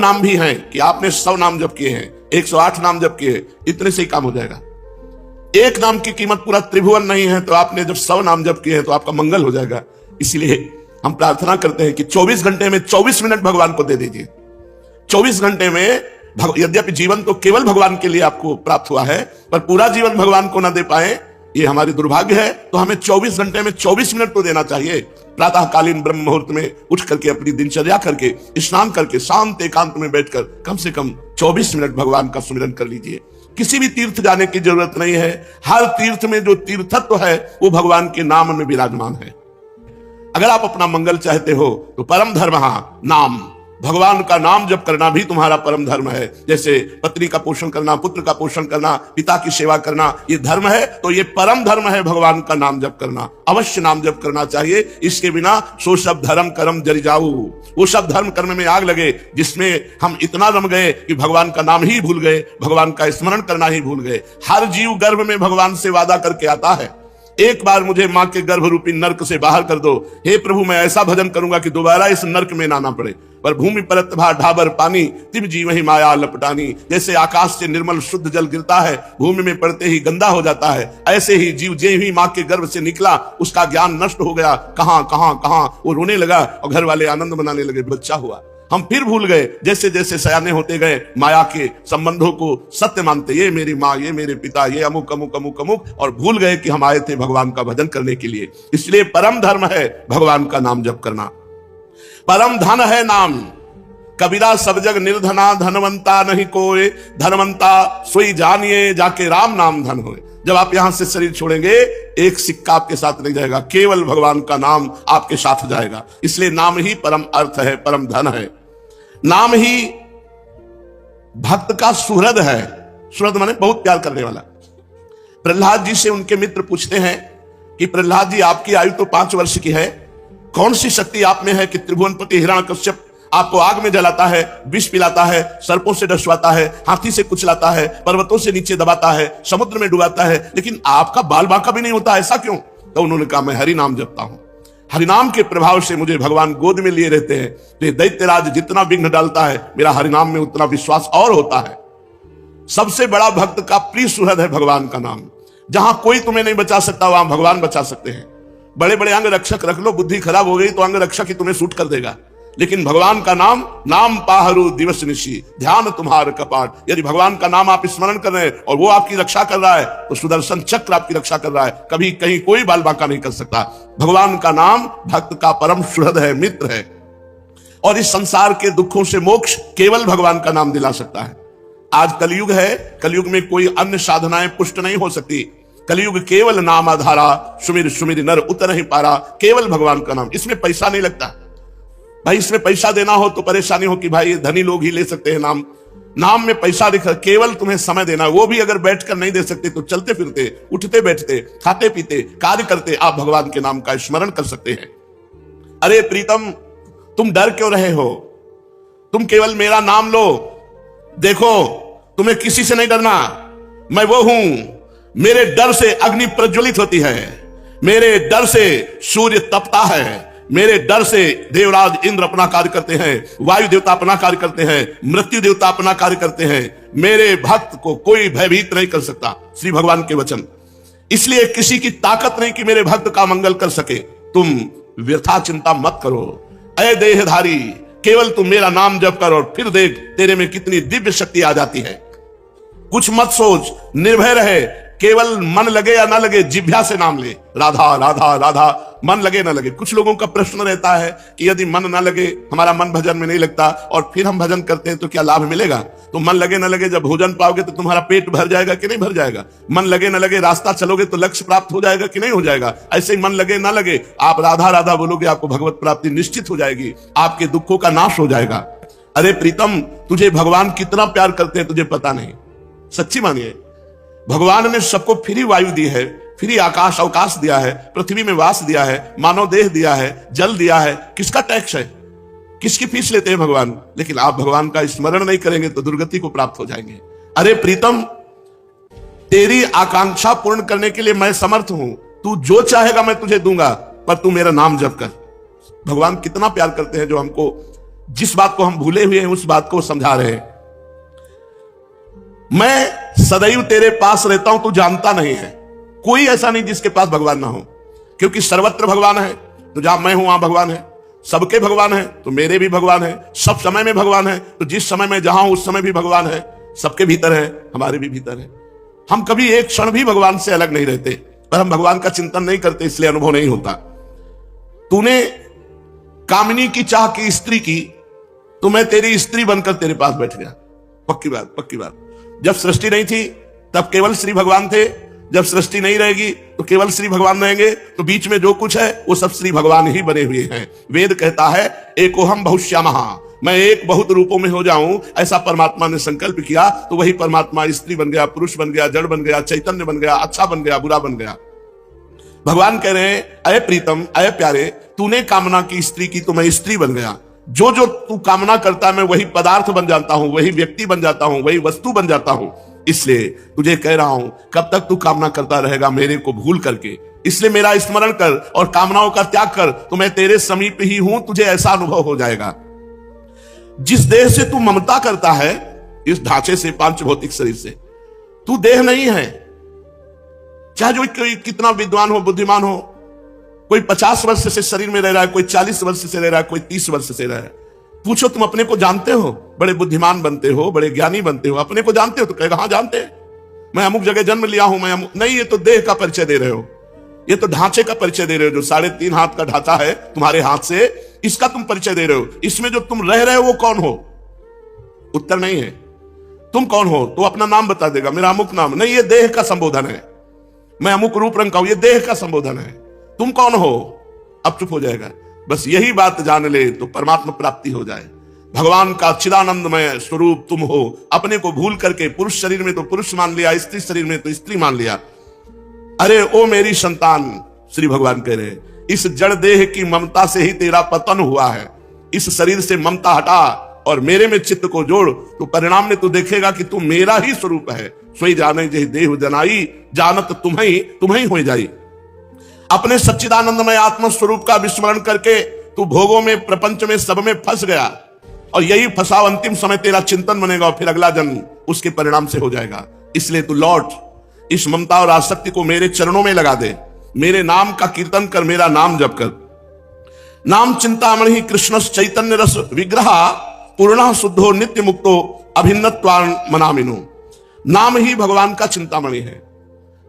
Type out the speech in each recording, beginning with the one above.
नाम भी हैं कि आपने 100 नाम जप किए हैं, 108 नाम जप किए, इतने से ही काम हो जाएगा। एक नाम की कीमत पूरा त्रिभुवन नहीं है, तो आपने जब 100 नाम जप किए हैं तो आपका मंगल हो जाएगा। इसलिए हम प्रार्थना करते हैं कि 24 घंटे में 24 मिनट भगवान को दे दीजिए। 24 घंटे में यद्यपि जीवन तो केवल भगवान के लिए आपको प्राप्त हुआ है, पर पूरा जीवन भगवान को ना दे पाए ये हमारी दुर्भाग्य है। तो हमें 24 घंटे में 24 मिनट तो देना चाहिए। प्रातःकालीन ब्रह्म मुहूर्त में उठ करके अपनी दिनचर्या करके स्नान करके शांत एकांत में बैठकर कम से कम 24 मिनट भगवान का सुमिरन कर लीजिए। किसी भी तीर्थ जाने की जरूरत नहीं है। हर तीर्थ में जो तीर्थत्व है वो भगवान के नाम में विराजमान है। अगर आप अपना मंगल चाहते हो तो परम धर्म नाम, भगवान का नाम जप करना भी तुम्हारा परम धर्म है। जैसे पत्नी का पोषण करना, पुत्र का पोषण करना, पिता की सेवा करना, ये धर्म है, तो ये परम धर्म है भगवान का नाम जप करना। अवश्य नाम जप करना चाहिए। इसके बिना सो सब धर्म कर्म जरि जाऊ, वो सब धर्म कर्म में आग लगे जिसमें हम इतना रम गए कि भगवान का नाम ही भूल गए, भगवान का स्मरण करना ही भूल गए। हर जीव गर्भ में भगवान से वादा करके आता है, एक बार मुझे मां के गर्भ रूपी नरक से बाहर कर दो, हे प्रभु मैं ऐसा भजन करूंगा कि दोबारा इस नरक में ना आना पड़े। पर भूमि परत भा ढाबर पानी, तिम जी वही माया लपटानी। जैसे आकाश से निर्मल शुद्ध जल गिरता है, भूमि में पड़ते ही गंदा हो जाता है, ऐसे ही जीव जे ही मां के गर्भ से निकला उसका ज्ञान नष्ट हो गया। कहां कहां कहां वो रोने लगा और घर वाले आनंद मनाने लगे, बच्चा हुआ। हम फिर भूल गए, जैसे जैसे सयाने होते गए माया के संबंधों को सत्य मानते, ये मेरी माँ, ये मेरे पिता, ये अमुक अमुक अमुक अमुक, और भूल गए कि हम आए थे भगवान का भजन करने के लिए। इसलिए परम धर्म है भगवान का नाम जप करना। परम धन है नाम, कबीरा सब जग निर्धना, धनवंता नहीं कोई, धनवंता सोई जानिए जाके राम नाम धन होए। जब आप यहां से शरीर छोड़ेंगे एक सिक्का आपके साथ नहीं जाएगा, केवल भगवान का नाम आपके साथ जाएगा। इसलिए नाम ही परम अर्थ है, परम धन है। नाम ही भक्त का सुहृद है। सुहृद माने बहुत प्यार करने वाला। प्रहलाद जी से उनके मित्र पूछते हैं कि प्रहलाद जी आपकी आयु तो 5 वर्ष की है, कौन सी शक्ति आप में है कि त्रिभुवनपति हिरण्यकश्यप आपको आग में जलाता है, विष पिलाता है, सर्पों से डसवाता है, हाथी से कुचलाता है, पर्वतों से नीचे दबाता है, समुद्र में डुबाता है, लेकिन आपका बाल बांका भी नहीं होता, ऐसा क्यों? तो उन्होंने कहा मैं हरि नाम जपता हूं, हरिनाम के प्रभाव से मुझे भगवान गोद में लिए रहते हैं। तो ये दैत्यराज जितना विघ्न डालता है मेरा हरिनाम में उतना विश्वास और होता है। सबसे बड़ा भक्त का प्रिय सुहृद है भगवान का नाम। जहां कोई तुम्हें नहीं बचा सकता वहां भगवान बचा सकते हैं। बड़े बड़े अंग रक्षक रख लो, बुद्धि खराब हो गई तो अंग रक्षक ही तुम्हें सूट कर देगा, लेकिन भगवान का नाम, नाम पाहरू दिवस निशी, ध्यान तुम्हार कपाट। यदि भगवान का नाम आप स्मरण कर रहे हैं और वो आपकी रक्षा कर रहा है तो सुदर्शन चक्र आपकी रक्षा कर रहा है, कभी कहीं कोई बाल बांका नहीं कर सकता। भगवान का नाम भक्त का परम सुहृद है, मित्र है, और इस संसार के दुखों से मोक्ष केवल भगवान का नाम दिला सकता है। आज कलयुग है, कलयुग में कोई अन्य साधनाएं पुष्ट नहीं हो सकती। कलयुग केवल नाम आधारा, सुमिर सुमिर नर उतर नहीं पारा। केवल भगवान का नाम, इसमें पैसा नहीं लगता भाई। इसमें पैसा देना हो तो परेशानी हो कि भाई धनी लोग ही ले सकते हैं नाम, नाम में पैसा दिखा। केवल तुम्हें समय देना, वो भी अगर बैठकर नहीं दे सकते तो चलते फिरते, उठते बैठते, खाते पीते, कार्य करते आप भगवान के नाम का स्मरण कर सकते हैं। अरे प्रीतम तुम डर क्यों रहे हो? तुम केवल मेरा नाम लो, देखो तुम्हें किसी से नहीं डरना। मैं वो हूं, मेरे डर से अग्नि प्रज्वलित होती है, मेरे डर से सूर्य तपता है, मेरे डर से देवराज इंद्र अपना कार्य करते हैं, वायु देवता अपना कार्य करते हैं, मृत्यु देवता अपना कार्य करते हैं। मेरे भक्त को कोई भयभीत नहीं कर सकता, श्री भगवान के वचन। इसलिए किसी की ताकत नहीं कि मेरे भक्त का मंगल कर सके। तुम व्यथा चिंता मत करो, अय देहधारी, केवल तुम मेरा नाम जप कर और फिर देख तेरे में कितनी दिव्य शक्ति आ जाती है। कुछ मत सोच, निर्भय रहे, केवल मन लगे या ना लगे जिह्वा से नाम ले, राधा राधा राधा, मन लगे ना लगे। कुछ लोगों का प्रश्न रहता है कि यदि मन ना लगे, हमारा मन भजन में नहीं लगता और फिर हम भजन करते हैं तो क्या लाभ मिलेगा? तो मन लगे ना लगे, जब भोजन पाओगे तो तुम्हारा पेट भर जाएगा कि नहीं भर जाएगा? मन लगे ना लगे, रास्ता चलोगे तो लक्ष्य प्राप्त हो जाएगा कि नहीं हो जाएगा? ऐसे ही मन लगे ना लगे, आप राधा राधा बोलोगे, आपको भगवत प्राप्ति निश्चित हो जाएगी, आपके दुखों का नाश हो जाएगा। अरे प्रीतम तुझे भगवान कितना प्यार करते हैं तुझे पता नहीं। सच्ची मानिए, भगवान ने सबको फ्री वायु दी है, फ्री आकाश अवकाश दिया है, पृथ्वी में वास दिया है, मानव देह दिया है, जल दिया है। किसका टैक्स है? किसकी फीस लेते हैं भगवान? लेकिन आप भगवान का स्मरण नहीं करेंगे तो दुर्गति को प्राप्त हो जाएंगे। अरे प्रीतम तेरी आकांक्षा पूर्ण करने के लिए मैं समर्थ हूं, तू जो चाहेगा मैं तुझे दूंगा, पर तू मेरा नाम जप कर। भगवान कितना प्यार करते हैं जो हमको जिस बात को हम भूले हुए हैं उस बात को समझा रहे हैं। मैं सदैव तेरे पास रहता हूं, तू जानता नहीं है। कोई ऐसा नहीं जिसके पास भगवान ना हो, क्योंकि सर्वत्र भगवान है। तो जहां मैं हूं वहां भगवान है, सबके भगवान है तो मेरे भी भगवान है, सब समय में भगवान है। तो जिस समय में जहां हूं उस समय भी भगवान है, सबके भीतर है, हमारे भी भीतर है। हम कभी एक क्षण भी भगवान से अलग नहीं रहते, पर हम भगवान का चिंतन नहीं करते, इसलिए अनुभव नहीं होता। तूने कामिनी की चाह की स्त्री की, तो मैं तेरी स्त्री बनकर तेरे पास बैठ गया। पक्की बात, पक्की बात। जब सृष्टि नहीं थी तब केवल श्री भगवान थे, जब सृष्टि नहीं रहेगी तो केवल श्री भगवान रहेंगे। तो बीच में जो कुछ है वो सब श्री भगवान ही बने हुए हैं। वेद कहता है एकोहम बहुश्यामः, मैं एक बहुत रूपों में हो जाऊं, ऐसा परमात्मा ने संकल्प किया। तो वही परमात्मा स्त्री बन गया, पुरुष बन गया, जड़ बन गया, चैतन्य बन गया, अच्छा बन गया, बुरा बन गया। भगवान कह रहे हैं अय प्रीतम, अय प्यारे, तूने कामना की स्त्री की तो मैं स्त्री बन गया। जो जो तू कामना करता है मैं वही पदार्थ बन जाता हूं, वही व्यक्ति बन जाता हूं, वही वस्तु बन जाता हूं। इसलिए तुझे कह रहा हूं, कब तक तू कामना करता रहेगा मेरे को भूल करके? इसलिए मेरा स्मरण कर और कामनाओं का त्याग कर, तो मैं तेरे समीप ही हूं, तुझे ऐसा अनुभव हो जाएगा। जिस देह से तू ममता करता है, इस ढांचे से, पांच भौतिक शरीर से, तू देह नहीं है। चाहे जो कोई कितना विद्वान हो, बुद्धिमान हो, कोई 50 वर्ष से शरीर में रह रहा है, कोई 40 वर्ष से रह रहा है, कोई 30 वर्ष से रह रहा है। पूछो तुम अपने को जानते हो? बड़े बुद्धिमान बनते हो, बड़े ज्ञानी बनते हो, अपने को जानते हो? तो कहेगा हाँ जानते हैं, मैं अमुक जगह जन्म लिया हूं, मैं नहीं, ये तो देह का परिचय दे रहे हो, ये तो ढांचे का परिचय दे रहे हो। जो 3.5 हाथ का ढांचा है तुम्हारे हाथ से, इसका तुम परिचय दे रहे हो। इसमें जो तुम रह रहे हो वो कौन हो? उत्तर नहीं है। तुम कौन हो? तो अपना नाम बता देगा, मेरा अमुक नाम। नहीं, ये देह का संबोधन है, मैं अमुक रूप रंग का हूं, ये देह का संबोधन है। तुम कौन हो? अब चुप हो जाएगा। बस यही बात जान ले तो परमात्मा प्राप्ति हो जाए। भगवान का चिदानंदमय स्वरूप तुम हो। अपने को भूल करके पुरुष शरीर में तो पुरुष मान लिया, स्त्री शरीर में तो स्त्री मान लिया। अरे ओ मेरी संतान, श्री भगवान कह रहे, इस जड़ देह की ममता से ही तेरा पतन हुआ है। इस शरीर से ममता हटा और मेरे में चित्त को जोड़, तो परिणाम में तू देखेगा कि तू मेरा ही स्वरूप है। सोई जाने जही देह जनाई, जानत तुम्हें हो जाई। अपने सच्चिदानंदमय आत्म स्वरूप का विस्मरण करके तू भोगों में, प्रपंच में, सब में फंस गया, और यही फंसाव अंतिम समय तेरा चिंतन बनेगा, और फिर अगला जन्म उसके परिणाम से हो जाएगा। इसलिए तू लौट, इस ममता और आसक्ति को मेरे चरणों में लगा दे, मेरे नाम का कीर्तन कर, मेरा नाम जप कर। नाम चिंतामणि कृष्ण चैतन्य रस विग्रह, पूर्ण शुद्धो नित्य मुक्तो अभिन्नत्वान् मनामिनो। नाम ही भगवान का चिंतामणि है।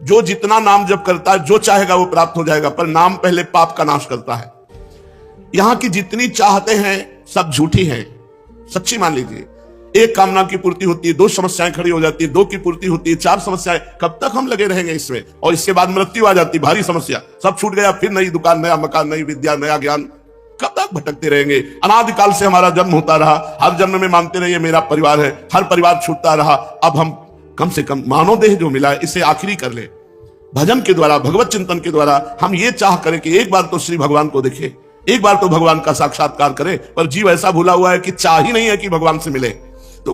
जो जितना नाम जप करता है, जो चाहेगा वो प्राप्त हो जाएगा, पर नाम पहले पाप का नाश करता है। यहां की जितनी चाहते हैं सब झूठी हैं, सच्ची मान लीजिए। एक कामना की पूर्ति होती है, 2 समस्याएं खड़ी हो जाती है, 2 की पूर्ति होती है, 4 समस्याएं। कब तक हम लगे रहेंगे इसमें? और इसके बाद मृत्यु आ जाती, भारी समस्या, सब छूट गया, फिर नई दुकान, नया मकान, नई विद्या, नया ज्ञान। कब तक भटकते रहेंगे? अनादिकाल से हमारा जन्म होता रहा, हर जन्म में मानते रहिए मेरा परिवार है, हर परिवार छूटता रहा। अब हम कम से कम मानव देह जो मिला है इसे आखिरी कर ले। भजन के द्वारा, भगवत चिंतन के द्वारा हम ये चाह करें कि एक बार तो श्री भगवान को देखें, एक बार तो भगवान का साक्षात्कार करें। पर जीव ऐसा भूला हुआ है कि चाह ही नहीं है कि भगवान से मिले। तो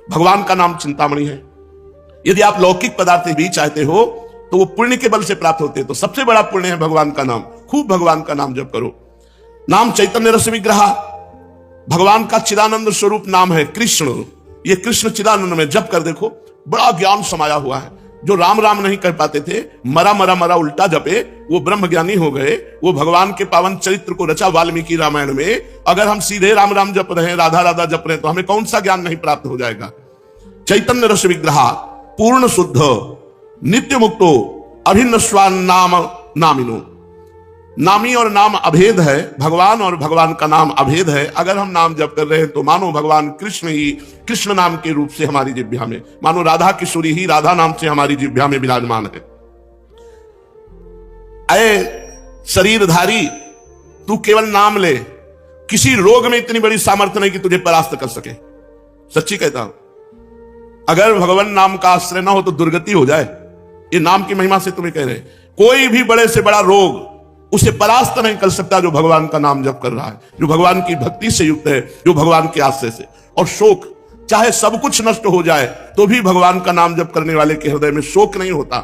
भगवान का नाम चिंतामणि है। यदि आप लौकिक पदार्थ भी चाहते हो तो वो पुण्य के बल से प्राप्त होते हैं। तो सबसे बड़ा पुण्य है भगवान का नाम। खूब भगवान का नाम जप करो। नाम चैतन्य रस विग्रह, भगवान का चिदानंद स्वरूप नाम है कृष्ण। ये कृष्ण चिदानंद में जप कर देखो, बड़ा ज्ञान समाया हुआ है। जो राम राम नहीं कर पाते थे, मरा मरा मरा उल्टा जपे, वो ब्रह्म ज्ञानी हो गए। वो भगवान के पावन चरित्र को रचा वाल्मीकि रामायण में। अगर हम सीधे राम राम जप रहे हैं, राधा राधा जप रहे हैं, तो हमें कौन सा ज्ञान नहीं प्राप्त हो जाएगा? चैतन्य रस विग्रह, पूर्ण शुद्ध, नित्य मुक्तो अभिन्न स्वान नाम नामिनो। नामी और नाम अभेद है, भगवान और भगवान का नाम अभेद है। अगर हम नाम जप कर रहे हैं तो मानो भगवान कृष्ण ही कृष्ण नाम के रूप से हमारी जिह्वा में, मानो राधा किशोरी ही राधा नाम से हमारी जिह्वा में विराजमान है। अय शरीरधारी, तू केवल नाम ले, किसी रोग में इतनी बड़ी सामर्थ्य नहीं कि तुझे परास्त कर सके। सच्ची कहता हूं, अगर भगवान नाम का आश्रय ना हो तो दुर्गति हो जाए। ये नाम की महिमा से तुम्हें कह रहे हैं, कोई भी बड़े से बड़ा रोग उसे परास्त नहीं कर सकता जो भगवान का नाम जप कर रहा है, जो भगवान की भक्ति से युक्त है, जो भगवान के आश्रय से। और शोक, चाहे सब कुछ नष्ट हो जाए तो भी भगवान का नाम जप करने वाले के हृदय में शोक नहीं होता।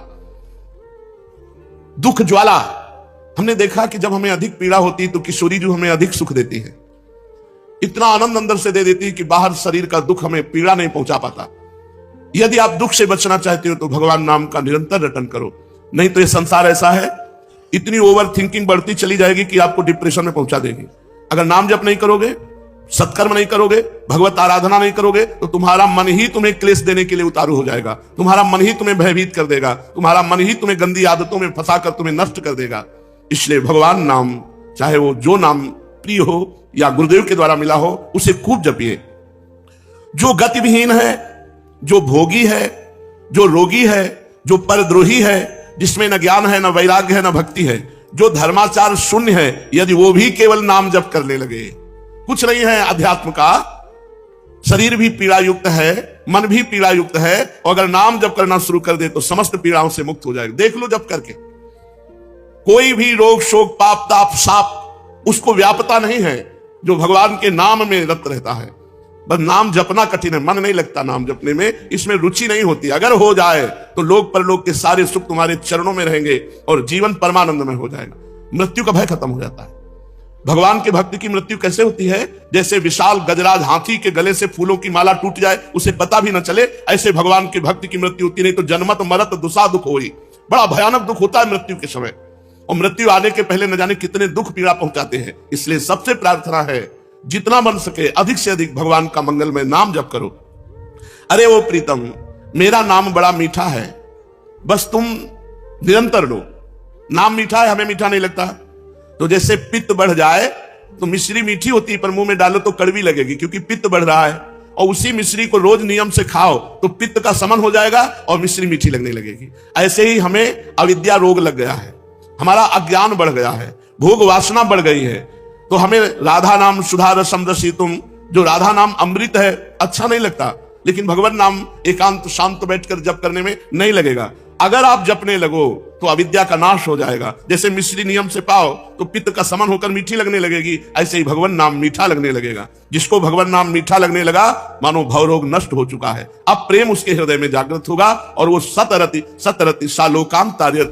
दुख ज्वाला, हमने देखा कि जब हमें अधिक पीड़ा होती है तो किशोरी जो हमें अधिक सुख देती है। इतना आनंद अंदर से दे देती है कि बाहर शरीर का दुख हमें पीड़ा नहीं पहुंचा पाता। यदि आप दुख से बचना चाहते हो तो भगवान नाम का निरंतर रटन करो, नहीं तो ये संसार ऐसा है, इतनी ओवर थिंकिंग बढ़ती चली जाएगी कि आपको डिप्रेशन में पहुंचा देगी। अगर नाम जप नहीं करोगे, सत्कर्म नहीं करोगे, भगवत आराधना नहीं करोगे, तो तुम्हारा मन ही तुम्हें क्लेश देने के लिए उतारू हो जाएगा, तुम्हारा मन ही तुम्हें भयभीत कर देगा, तुम्हारा मन ही तुम्हें गंदी आदतों में फंसाकर तुम्हें नष्ट कर देगा। इसलिए भगवान नाम, चाहे वो जो नाम प्रिय हो या गुरुदेव के द्वारा मिला हो, उसे खूब जपिए। जो गतिविहीन है, जो भोगी है, जो रोगी है, जो परद्रोही है, जिसमें न ज्ञान है, न वैराग्य है, न भक्ति है, जो धर्माचार शून्य है, यदि वो भी केवल नाम जप करने लगे, कुछ नहीं है अध्यात्म का, शरीर भी पीड़ा युक्त है, मन भी पीड़ा युक्त है, और अगर नाम जप करना शुरू कर दे तो समस्त पीड़ाओं से मुक्त हो जाएगा। देख लो जप करके, कोई भी रोग शोक पाप ताप साप उसको व्यापता नहीं है जो भगवान के नाम में रत रहता है। बस नाम जपना कठिन है, मन नहीं लगता नाम जपने में, इसमें रुचि नहीं होती। अगर हो जाए तो लोक परलोक के सारे सुख तुम्हारे चरणों में रहेंगे और जीवन परमानंद में हो जाएगा, मृत्यु का भय खत्म हो जाता है। भगवान के भक्त की मृत्यु कैसे होती है? जैसे विशाल गजराज हाथी के गले से फूलों की माला टूट जाए, उसे पता भी न चले, ऐसे भगवान के भक्त की मृत्यु होती। नहीं तो जन्मत मरत दुसा दुख होई, बड़ा भयानक दुख होता है मृत्यु के समय, और मृत्यु आने के पहले न जाने कितने दुख पीड़ा पहुंचाते हैं। इसलिए सबसे प्रार्थना है, जितना बन सके अधिक से अधिक भगवान का मंगलमय नाम जप करो। अरे वो प्रीतम, मेरा नाम बड़ा मीठा है, बस तुम निरंतर लो। नाम मीठा है, हमें मीठा नहीं लगता। तो जैसे पित्त बढ़ जाए तो मिश्री मीठी होती है, पर मुंह में डालो तो कड़वी लगेगी, क्योंकि पित्त बढ़ रहा है। और उसी मिश्री को रोज नियम से खाओ तो पित्त का शमन हो जाएगा और मिश्री मीठी लगने लगेगी। ऐसे ही हमें अविद्या रोग लग गया है, हमारा अज्ञान बढ़ गया है, भोग वासना बढ़ गई है। तो हमें राधा नाम सुधा रसम रसितुम, जो राधा नाम अमृत है, अच्छा नहीं लगता, लेकिन भगवान नाम एकांत शांत बैठकर जप करने में नहीं लगेगा। अगर आप जपने लगो तो अविद्या का नाश हो जाएगा। जैसे मिश्री नियम से पाओ तो पित्त का समन होकर मीठी लगने लगेगी, ऐसे ही भगवान नाम मीठा लगने लगेगा। जिसको भगवान नाम मीठा लगने लगा, मानो भवरोग नष्ट हो चुका है। अब प्रेम उसके हृदय में जागृत होगा और वो सतरति सतरति सालोकांत तारयति